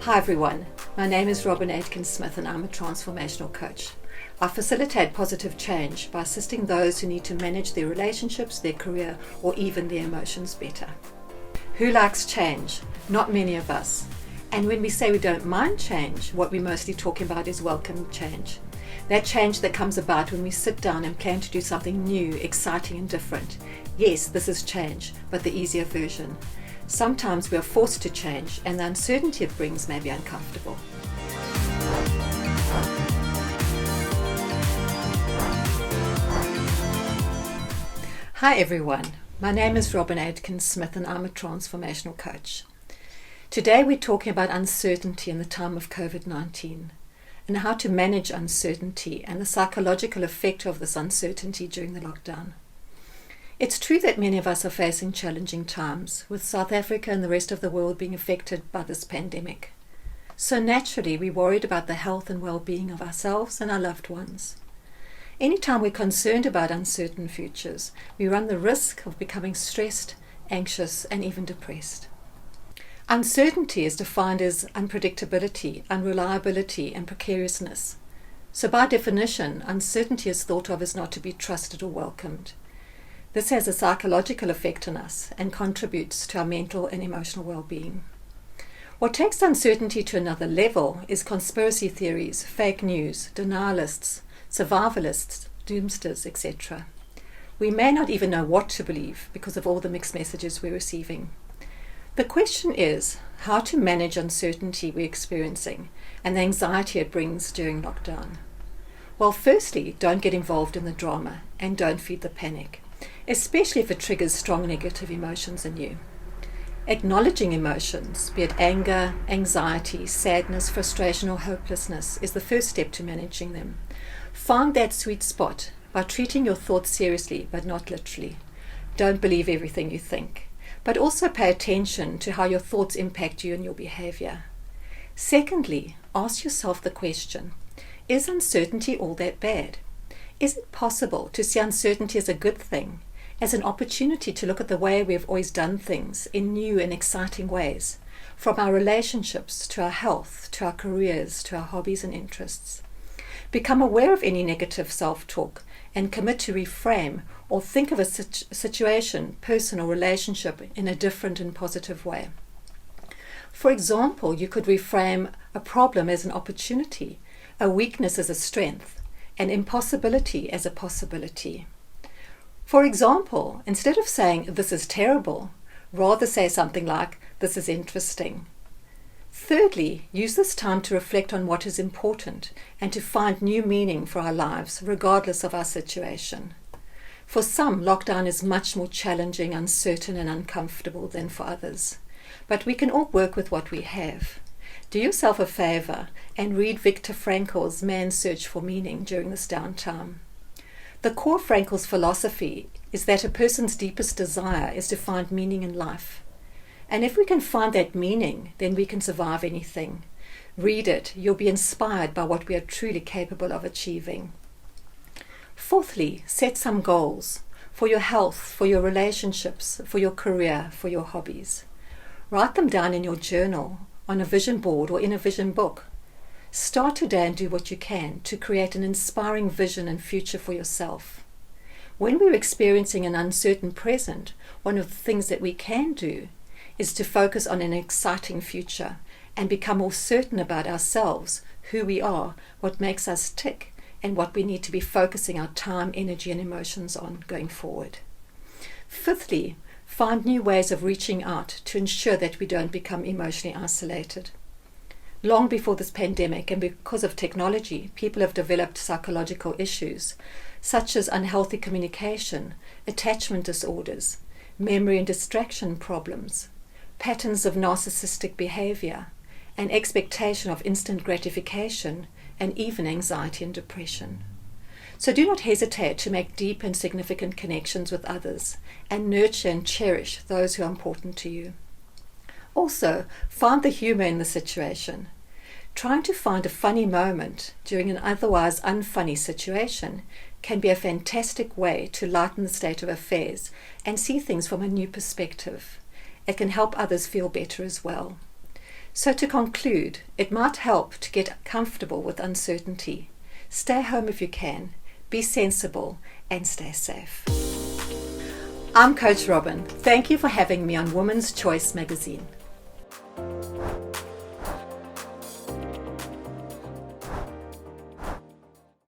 Hi everyone, my name is Robyn Aitken-Smith and I'm a transformational coach. I facilitate positive change by assisting those who need to manage their relationships, their career, or even their emotions better. Who likes change? Not many of us. And when we say we don't mind change, what we're mostly talking about is welcome change. That change that comes about when we sit down and plan to do something new, exciting and different. Yes, this is change, but the easier version. Sometimes we are forced to change and the uncertainty it brings may be uncomfortable. Hi everyone, my name is Robyn Aitken-Smith and I'm a transformational coach. Today we're talking about uncertainty in the time of COVID-19 and how to manage uncertainty and the psychological effect of this uncertainty during the lockdown. It's true that many of us are facing challenging times, with South Africa and the rest of the world being affected by this pandemic. So naturally, we're worried about the health and well-being of ourselves and our loved ones. Anytime we're concerned about uncertain futures, we run the risk of becoming stressed, anxious, and even depressed. Uncertainty is defined as unpredictability, unreliability, and precariousness. So by definition, uncertainty is thought of as not to be trusted or welcomed. This has a psychological effect on us and contributes to our mental and emotional well-being. What takes uncertainty to another level is conspiracy theories, fake news, denialists, survivalists, doomsters, etc. We may not even know what to believe because of all the mixed messages we're receiving. The question is how to manage uncertainty we're experiencing and the anxiety it brings during lockdown. Well, firstly, don't get involved in the drama and don't feed the panic, especially if it triggers strong negative emotions in you. Acknowledging emotions, be it anger, anxiety, sadness, frustration, or hopelessness, is the first step to managing them. Find that sweet spot by treating your thoughts seriously, but not literally. Don't believe everything you think, but also pay attention to how your thoughts impact you and your behavior. Secondly, ask yourself the question, is uncertainty all that bad? Is it possible to see uncertainty as a good thing, as an opportunity to look at the way we have always done things in new and exciting ways, from our relationships to our health, to our careers, to our hobbies and interests? Become aware of any negative self-talk and commit to reframe or think of a situation, person or relationship in a different and positive way. For example, you could reframe a problem as an opportunity, a weakness as a strength, an impossibility as a possibility. For example, instead of saying, "This is terrible," rather say something like, "This is interesting." Thirdly, use this time to reflect on what is important and to find new meaning for our lives, regardless of our situation. For some, lockdown is much more challenging, uncertain, and uncomfortable than for others. But we can all work with what we have. Do yourself a favor and read Viktor Frankl's Man's Search for Meaning during this downtime. The core of Frankl's philosophy is that a person's deepest desire is to find meaning in life. And if we can find that meaning, then we can survive anything. Read it, you'll be inspired by what we are truly capable of achieving. Fourthly, set some goals for your health, for your relationships, for your career, for your hobbies. Write them down in your journal, on a vision board or in a vision book. Start today and do what you can to create an inspiring vision and future for yourself. When we're experiencing an uncertain present, one of the things that we can do is to focus on an exciting future and become more certain about ourselves, who we are, what makes us tick, and what we need to be focusing our time, energy, and emotions on going forward. Fifthly, find new ways of reaching out to ensure that we don't become emotionally isolated. Long before this pandemic, and because of technology, people have developed psychological issues such as unhealthy communication, attachment disorders, memory and distraction problems, patterns of narcissistic behavior, and expectation of instant gratification, and even anxiety and depression. So do not hesitate to make deep and significant connections with others and nurture and cherish those who are important to you. Also, find the humor in the situation. Trying to find a funny moment during an otherwise unfunny situation can be a fantastic way to lighten the state of affairs and see things from a new perspective. It can help others feel better as well. So to conclude, it might help to get comfortable with uncertainty. Stay home if you can, be sensible, and stay safe. I'm Coach Robyn. Thank you for having me on Woman's Choice magazine.